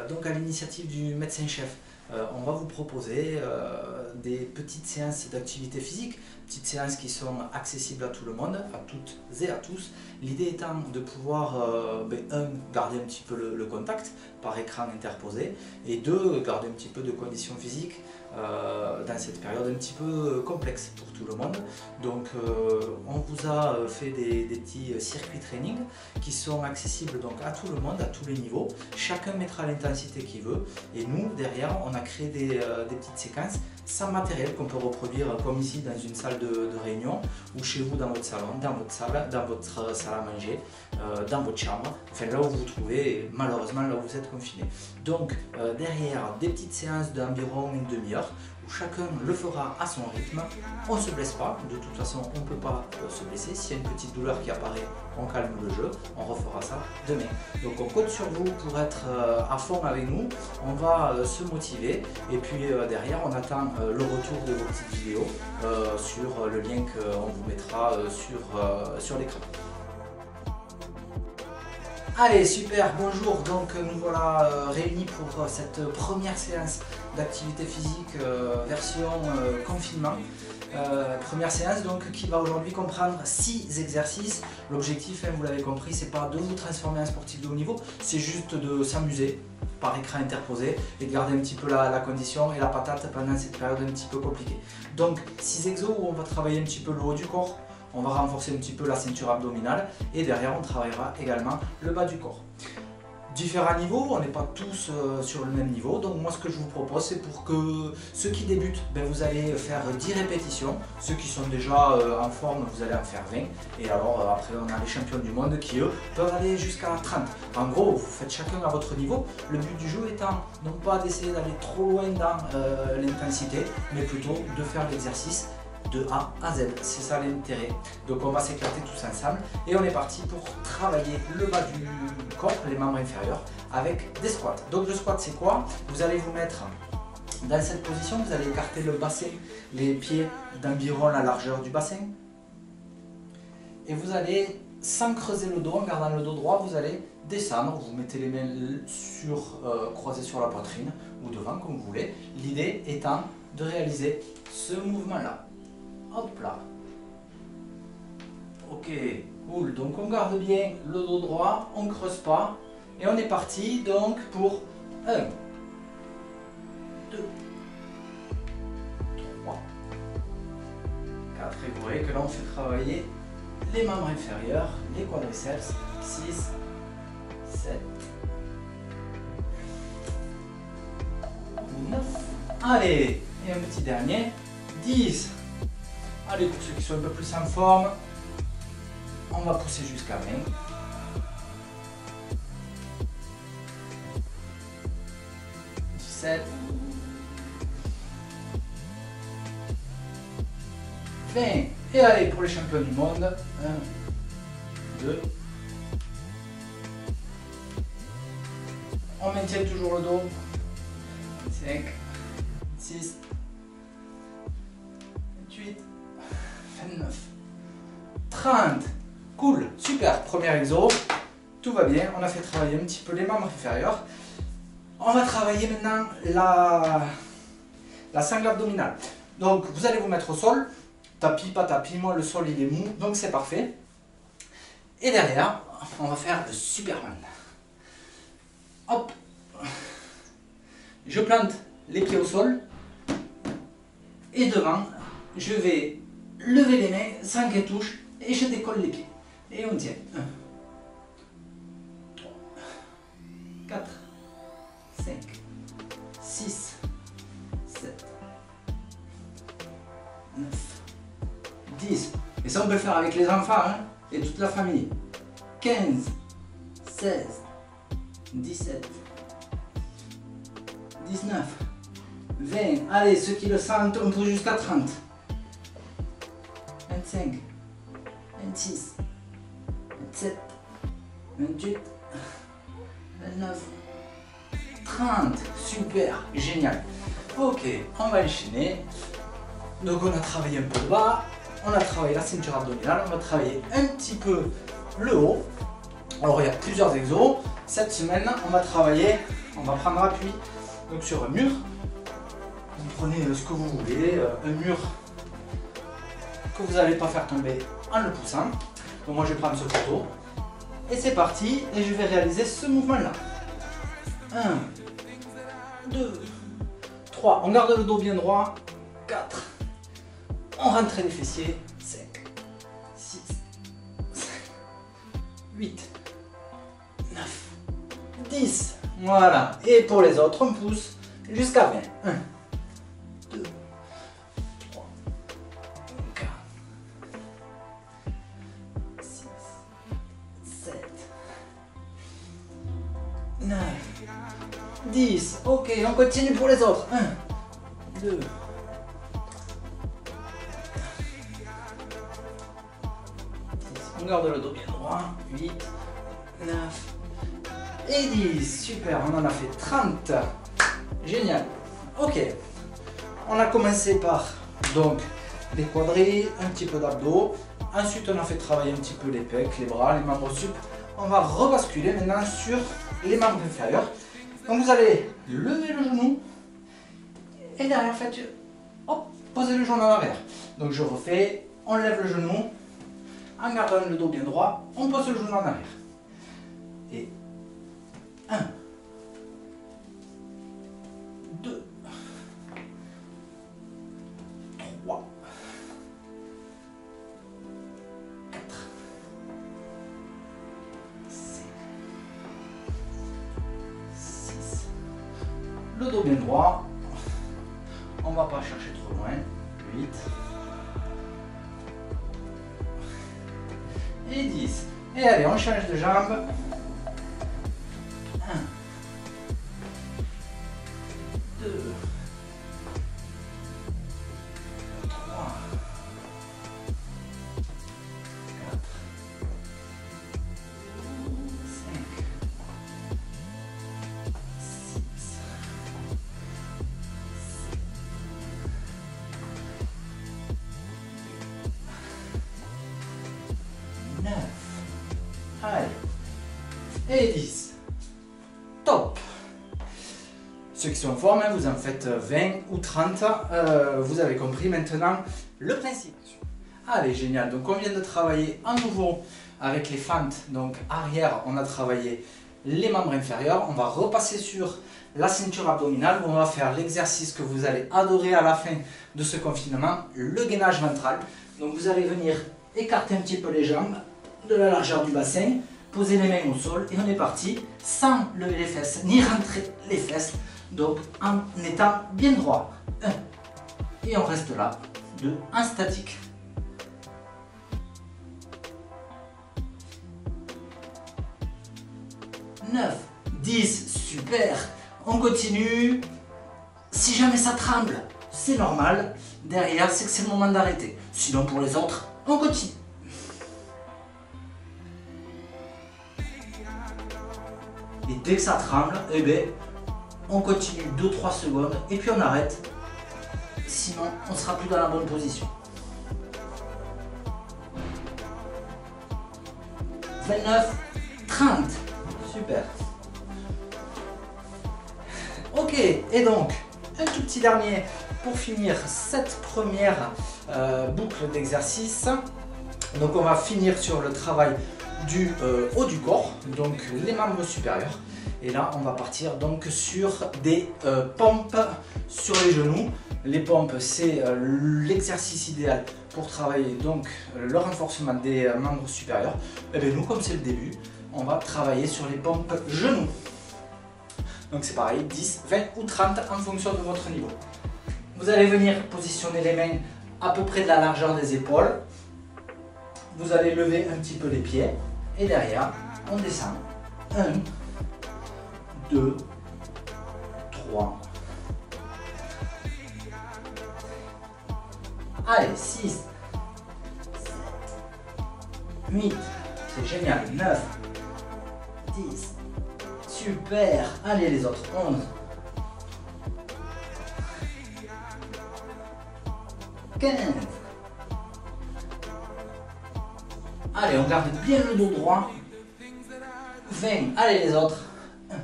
Donc à l'initiative du médecin-chef, on va vous proposer des petites séances d'activité physique, petites séances qui sont accessibles à tout le monde, à toutes et à tous. L'idée étant de pouvoir, garder un petit peu le contact par écran interposé, et deux, garder un petit peu de conditions physiques dans cette période un petit peu complexe pour tout le monde. Donc on vous a fait des petits circuits training qui sont accessibles donc à tout le monde, à tous les niveaux. Chacun mettra l'intensité qu'il veut, et nous derrière on a créé des petites séquences sans matériel qu'on peut reproduire comme ici dans une salle de réunion, ou chez vous dans votre salon, dans votre salle à manger, dans votre chambre, enfin là où vous vous trouvez, malheureusement là où vous êtes confiné. Donc derrière des petites séances d'environ une demi-heure où chacun le fera à son rythme. On ne se blesse pas, de toute façon on ne peut pas se blesser. S'il y a une petite douleur qui apparaît, on calme le jeu, on refera ça demain. Donc on compte sur vous pour être à fond avec nous, on va se motiver, et puis derrière on attend le retour de vos petites vidéos sur le lien qu'on vous mettra sur l'écran. Allez, super, bonjour, donc nous voilà réunis pour cette première séance d'activité physique version confinement. Première séance donc qui va aujourd'hui comprendre 6 exercices. L'objectif, vous l'avez compris, c'est pas de vous transformer en sportif de haut niveau, c'est juste de s'amuser par écran interposé et de garder un petit peu la condition et la patate pendant cette période un petit peu compliquée. Donc 6 exos où on va travailler un petit peu le haut du corps. On va renforcer un petit peu la ceinture abdominale, et derrière on travaillera également le bas du corps. Différents niveaux, on n'est pas tous sur le même niveau, donc moi ce que je vous propose, c'est pour que ceux qui débutent, vous allez faire 10 répétitions, ceux qui sont déjà en forme, vous allez en faire 20, et alors après on a les champions du monde qui eux peuvent aller jusqu'à 30. En gros, vous faites chacun à votre niveau, le but du jeu étant non pas d'essayer d'aller trop loin dans l'intensité, mais plutôt de faire l'exercice de A à Z, c'est ça l'intérêt. Donc on va s'éclater tous ensemble, et on est parti pour travailler le bas du corps, les membres inférieurs, avec des squats. Donc le squat c'est quoi? Vous allez vous mettre dans cette position, vous allez écarter le bassin, les pieds d'environ la largeur du bassin, et vous allez, sans creuser le dos, en gardant le dos droit, vous allez descendre, vous mettez les mains croisées sur la poitrine ou devant comme vous voulez, l'idée étant de réaliser ce mouvement là. Hop là. Ok, cool. Donc on garde bien le dos droit, on ne creuse pas. Et on est parti donc pour 1, 2, 3, 4. Et vous voyez que là on fait travailler les membres inférieurs, les quadriceps. 6, 7, 9. Allez, et un petit dernier. 10. Allez, pour ceux qui sont un peu plus en forme, on va pousser jusqu'à 20. 17. 20. Et allez, pour les champions du monde, 1, 2. On maintient toujours le dos. 25, 26, 28. 29, 30, cool, super, premier exo, tout va bien, on a fait travailler un petit peu les membres inférieurs. On va travailler maintenant la sangle abdominale. Donc vous allez vous mettre au sol, tapis, pas tapis, moi le sol il est mou, donc c'est parfait. Et derrière, on va faire le Superman. Hop, je plante les pieds au sol, et devant, je vais lever les mains sans qu'elles touchent, et je décolle les pieds. Et on tient. 1, 3, 4, 5, 6, 7, 9, 10. Et ça on peut le faire avec les enfants hein, et toute la famille. 15, 16, 17, 19, 20. Allez, ceux qui le sentent, on pousse jusqu'à 30. 25, 26, 27, 28, 29, 30. Super, génial. Ok, on va enchaîner. Donc on a travaillé un peu le bas, on a travaillé la ceinture abdominale, on va travailler un petit peu le haut. Alors il y a plusieurs exos. Cette semaine, on va travailler, on va prendre appui donc, sur un mur. Vous prenez ce que vous voulez, un mur que vous n'allez pas faire tomber en le poussant. Donc moi je vais prendre ce poteau. Et c'est parti, et je vais réaliser ce mouvement-là. 1, 2, 3. On garde le dos bien droit. 4. On rentre les fessiers. 5, 6, 7, 8, 9, 10. Voilà. Et pour les autres, on pousse jusqu'à 20. 1, 2, 3, 4, 6, 7, 9, 10. Ok, on continue pour les autres. 1, 2, 10. On garde le dos bien droit. 8, 9 et 10. Super, on en a fait 30. Génial. Ok. On a commencé par donc les quadrilles, un petit peu d'abdos. Ensuite, on a fait travailler un petit peu les pecs, les bras, les membres sup. On va rebasculer maintenant sur les membres inférieurs. Donc vous allez lever le genou et derrière faites hop, posez le genou en arrière. Donc je refais, on lève le genou en gardant le dos bien droit, on pose le genou en arrière. Et 1, 2, 3, 4, 5, 6. Le dos bien droit. On ne va pas chercher trop loin. 8. Et 10. Et allez, on change de jambe. 1, 2, 3, 4, 5, 6, 9. Allez. Et 10. Top. Ceux qui sont en forme, hein, vous en faites 20 ou 30. Vous avez compris maintenant le principe. Allez, génial. Donc on vient de travailler à nouveau avec les fentes. Donc arrière, on a travaillé les membres inférieurs. On va repasser sur la ceinture abdominale où on va faire l'exercice que vous allez adorer à la fin de ce confinement, le gainage ventral. Donc vous allez venir écarter un petit peu les jambes de la largeur du bassin, poser les mains au sol et on est parti sans lever les fesses ni rentrer les fesses, donc en étant bien droit. 1 et on reste là. 2 en statique. 9, 10, super. On continue. Si jamais ça tremble, c'est normal. Derrière, c'est que c'est le moment d'arrêter. Sinon pour les autres, on continue. Et dès que ça tremble, eh bien, on continue 2-3 secondes et puis on arrête. Sinon, on ne sera plus dans la bonne position. 29, 30. Super. Ok, et donc, un tout petit dernier pour finir cette première boucle d'exercice. Donc on va finir sur le travail du haut du corps, donc les membres supérieurs. Et là, on va partir donc sur des pompes sur les genoux. Les pompes, c'est l'exercice idéal pour travailler donc le renforcement des membres supérieurs. Et bien nous, comme c'est le début, on va travailler sur les pompes genoux. Donc c'est pareil, 10, 20 ou 30 en fonction de votre niveau. Vous allez venir positionner les mains à peu près de la largeur des épaules. Vous allez lever un petit peu les pieds et derrière, on descend. 1, 2, 3. Allez, 6, 7, 8, c'est génial, 9, 10, super, allez les autres, 11, 15, allez on garde bien le dos droit, 20. Allez les autres. 1,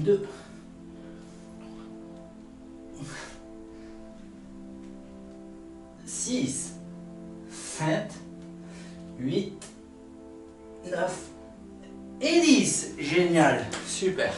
2, 6, 7, 8, 9 et 10. Génial, super.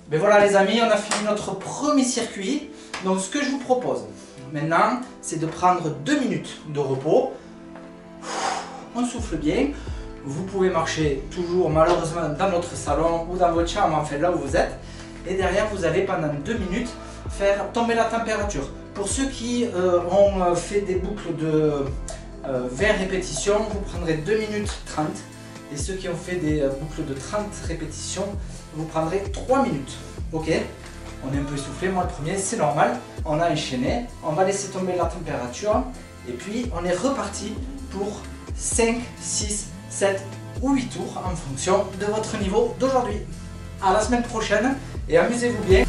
Ben voilà les amis, on a fini notre premier circuit. Donc ce que je vous propose maintenant, c'est de prendre 2 minutes de repos. On souffle bien. Vous pouvez marcher toujours malheureusement dans notre salon ou dans votre chambre, enfin là où vous êtes. Et derrière, vous allez pendant 2 minutes faire tomber la température. Pour ceux qui ont fait des boucles de 20 répétitions, vous prendrez 2 minutes 30. Et ceux qui ont fait des boucles de 30 répétitions, vous prendrez 3 minutes. Ok, on est un peu essoufflé, moi le premier, c'est normal. On a enchaîné, on va laisser tomber la température. Et puis on est reparti pour 5, 6, 7 ou 8 tours en fonction de votre niveau d'aujourd'hui. À la semaine prochaine et amusez-vous bien.